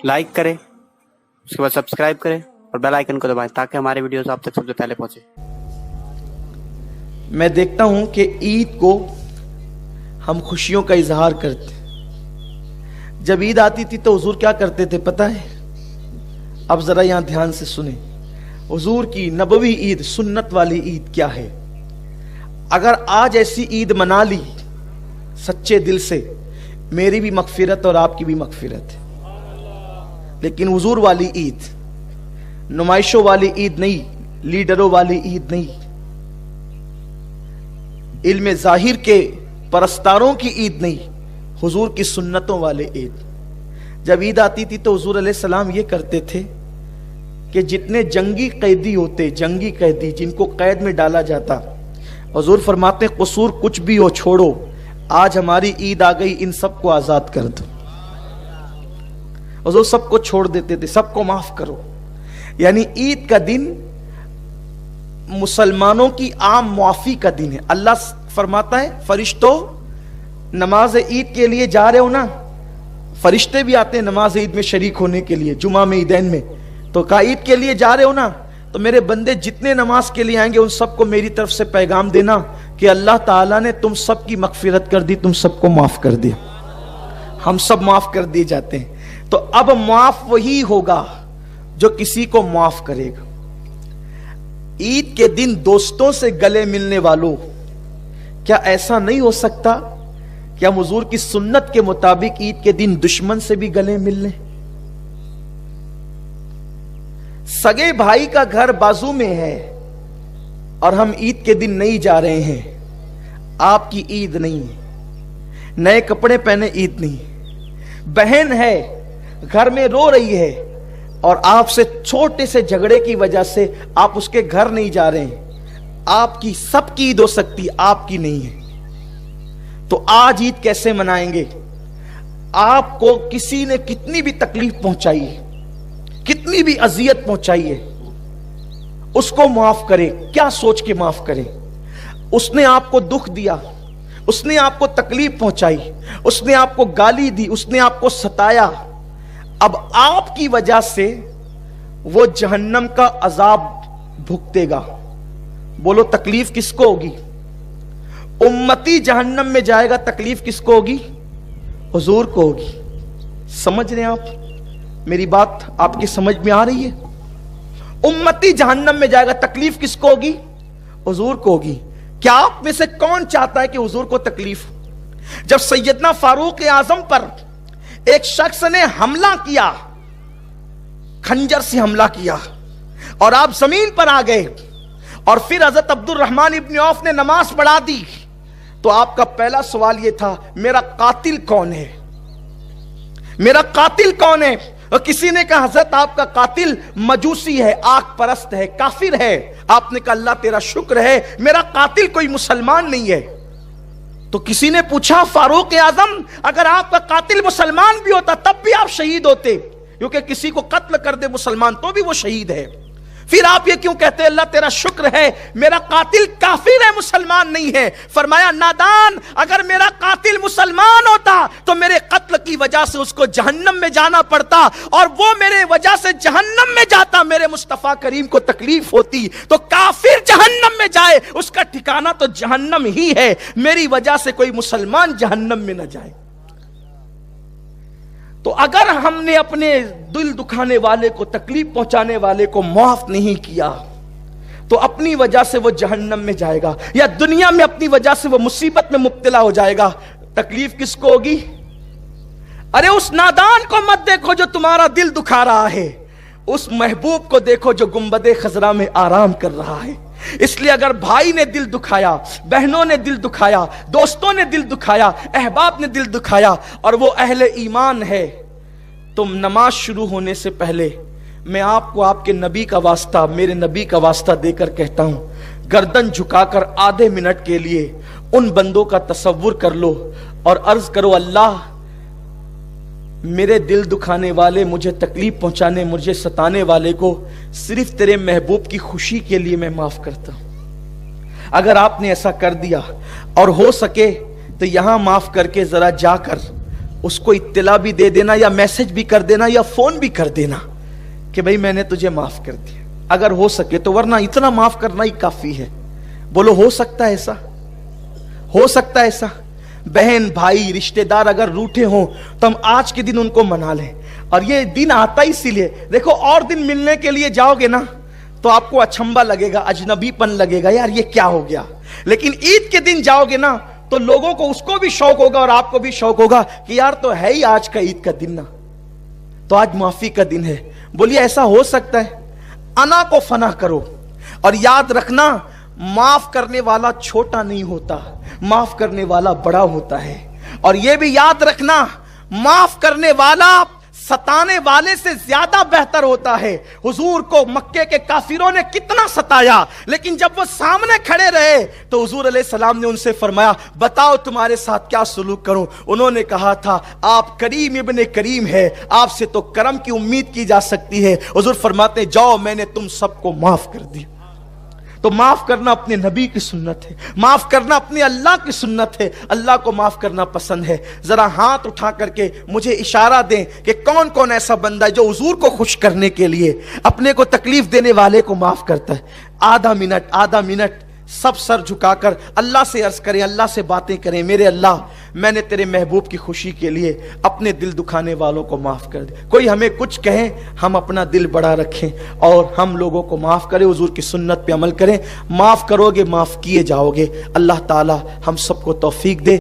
Like करें, उसके बाद सब्सक्राइब करें और बेल आइकन को दबाएं ताकि हमारे वीडियोस आप तक सबसे पहले पहुंचे। मैं देखता हूं कि ईद को हम खुशियों का इजहार करते। जब ईद आती थी तो हुजूर क्या करते थे पता है? अब जरा यहां ध्यान से सुने। हुजूर की नबवी ईद, सुन्नत वाली ईद क्या है? अगर आज ऐसी ईद मना ली सच्चे दिल से, मेरी भी मगफिरत और आपकी भी मगफिरत है। लेकिन हुजूर वाली ईद, नुमाइशों वाली ईद नहीं, लीडरों वाली ईद नहीं, इल्म जाहिर के परस्तारों की ईद नहीं, हुजूर की सुन्नतों वाले ईद। जब ईद आती थी तो हुजूर अलैहिस्सलाम ये करते थे कि जितने जंगी कैदी होते, जंगी कैदी जिनको कैद में डाला जाता, हुजूर फरमाते कसूर कुछ भी हो छोड़ो, आज हमारी ईद आ गई, इन सबको आजाद कर दो। हुजूर सबको छोड़ देते थे, सबको माफ करो। यानी ईद का दिन मुसलमानों की आम मुआफी का दिन है। अल्लाह फरमाता है फरिश्तों नमाज ईद के लिए जा रहे हो ना, फरिश्ते भी आते हैं नमाज ईद में शरीक होने के लिए, जुमा में, ईदैन में। तो कहा ईद के लिए जा रहे हो ना, तो मेरे बंदे जितने नमाज के लिए आएंगे उन सबको मेरी तरफ से पैगाम देना कि अल्लाह ताला ने तुम सबकी मगफिरत कर दी, तुम सबको माफ कर दिया। हम सब माफ कर दिए जाते हैं। तो अब माफ वही होगा जो किसी को माफ करेगा। ईद के दिन दोस्तों से गले मिलने वालों, क्या ऐसा नहीं हो सकता कि हम हुजूर की सुन्नत के मुताबिक ईद के दिन दुश्मन से भी गले मिल लें? सगे भाई का घर बाजू में है और हम ईद के दिन नहीं जा रहे हैं, आपकी ईद नहीं है। नए कपड़े पहने ईद नहीं। बहन है घर में रो रही है और आपसे छोटे से झगड़े की वजह से आप उसके घर नहीं जा रहे हैं, आपकी सबकी ईद हो सकती, आपकी नहीं है। तो आज ईद कैसे मनाएंगे? आपको किसी ने कितनी भी तकलीफ पहुंचाई है, कितनी भी अजियत पहुंचाई है, उसको माफ करें। क्या सोच के माफ करें? उसने आपको दुख दिया, उसने आपको तकलीफ पहुंचाई, उसने आपको गाली दी, उसने आपको सताया। अब आपकी वजह से वो जहन्नम का अजाब भुगतेगा। बोलो तकलीफ किसको होगी? उम्मती जहन्नम में जाएगा, तकलीफ किसको होगी? हुजूर को होगी। समझ रहे हैं आप? मेरी बात आपकी समझ में आ रही है? उम्मती जहन्नम में जाएगा, तकलीफ किसको होगी? हुजूर को होगी। क्या आप में से कौन चाहता है कि हुजूर को तकलीफ? जब सैयदना फारूक आजम पर एक शख्स ने हमला किया, खंजर से हमला किया और आप जमीन पर आ गए और फिर हजरत अब्दुल रहमान इब्न औफ ने नमाज पढ़ा दी, तो आपका पहला सवाल यह था मेरा कातिल कौन है? मेरा कातिल कौन है? और किसी ने कहा हजरत आपका कातिल मजूसी है, आग परस्त है, काफिर है। आपने कहा अल्लाह तेरा शुक्र है मेरा कातिल कोई मुसलमान नहीं है। तो किसी ने पूछा फारूक आजम अगर आपका कातिल मुसलमान भी होता तब भी आप शहीद होते, क्योंकि किसी को कत्ल कर दे मुसलमान तो भी वो शहीद है। फिर आप ये क्यों कहते हैं अल्लाह तेरा शुक्र है मेरा कातिल काफिर है, मुसलमान नहीं है? फरमाया नादान, अगर मेरा कातिल मुसलमान होता तो मेरे कत्ल की वजह से उसको जहन्नम में जाना पड़ता, और वो मेरे वजह से जहन्नम में जाता, मेरे मुस्तफा करीम को तकलीफ होती। तो काफिर जहन्नम में जाए, उसका ठिकाना तो जहन्नम ही है, मेरी वजह से कोई मुसलमान जहन्नम में न जाए। तो अगर हमने अपने दिल दुखाने वाले को, तकलीफ पहुंचाने वाले को माफ नहीं किया तो अपनी वजह से वो जहन्नम में जाएगा, या दुनिया में अपनी वजह से वो मुसीबत में मुब्तला हो जाएगा। तकलीफ किसको होगी? अरे उस नादान को मत देखो जो तुम्हारा दिल दुखा रहा है, उस महबूब को देखो जो गुंबदे खजरा में आराम कर रहा है। इसलिए अगर भाई ने दिल दुखाया, बहनों ने दिल दुखाया, दोस्तों ने दिल दुखाया, अहबाब ने दिल दुखाया और वो अहले ईमान है, तो नमाज शुरू होने से पहले मैं आपको आपके नबी का वास्ता, मेरे नबी का वास्ता देकर कहता हूं, गर्दन झुकाकर आधे मिनट के लिए उन बंदों का तसव्वुर कर लो और अर्ज करो अल्लाह मेरे दिल दुखाने वाले, मुझे तकलीफ पहुंचाने, मुझे सताने वाले को सिर्फ तेरे महबूब की खुशी के लिए मैं माफ करता हूं। अगर आपने ऐसा कर दिया और हो सके तो यहां माफ करके जरा जाकर उसको इत्तला भी दे देना या मैसेज भी कर देना या फोन भी कर देना कि भाई मैंने तुझे माफ कर दिया, अगर हो सके तो, वरना इतना माफ करना ही काफी है। बोलो हो सकता है ऐसा? हो सकता है ऐसा? बहन भाई रिश्तेदार अगर रूठे हों तो हम आज के दिन उनको मना लें। और ये दिन आता ही इसीलिए, देखो और दिन मिलने के लिए जाओगे ना तो आपको अचंभा लगेगा, अजनबीपन लगेगा, यार ये क्या हो गया। लेकिन ईद के दिन जाओगे ना तो लोगों को, उसको भी शौक होगा और आपको भी शौक होगा कि यार तो है ही आज का ईद का दिन ना, तो आज माफी का दिन है। बोलिए ऐसा हो सकता है? अना को फना करो और याद रखना, माफ करने वाला छोटा नहीं होता, माफ करने वाला बड़ा होता है। और यह भी याद रखना, माफ करने वाला सताने वाले से ज्यादा बेहतर होता है। हुजूर को मक्के के काफिरों ने कितना सताया, लेकिन जब वो सामने खड़े रहे तो हुजूर अलैहिस्सलाम ने उनसे फरमाया, बताओ तुम्हारे साथ क्या सलूक करूं। उन्होंने कहा था, आप करीम इब्ने करीम है, आपसे तो करम की उम्मीद की जा सकती है। हुजूर फरमाते, जाओ मैंने तुम सबको माफ कर दिया। तो माफ करना अपने नबी की सुन्नत है, माफ करना अपने अल्लाह की सुन्नत है। अल्लाह को माफ करना पसंद है। जरा हाथ उठा करके मुझे इशारा दें कि कौन कौन ऐसा बंदा है जो हुजूर को खुश करने के लिए अपने को तकलीफ देने वाले को माफ करता है। आधा मिनट सब सर झुकाकर अल्लाह से अर्ज करें, अल्लाह से बातें करें, मेरे अल्लाह मैंने तेरे महबूब की खुशी के लिए अपने दिल दुखाने वालों को माफ कर दे। कोई हमें कुछ कहे, हम अपना दिल बड़ा रखें और हम लोगों को माफ करें, हुजूर की सुन्नत पे अमल करें। माफ करोगे माफ किए जाओगे। अल्लाह ताला हम सबको तौफीक दे।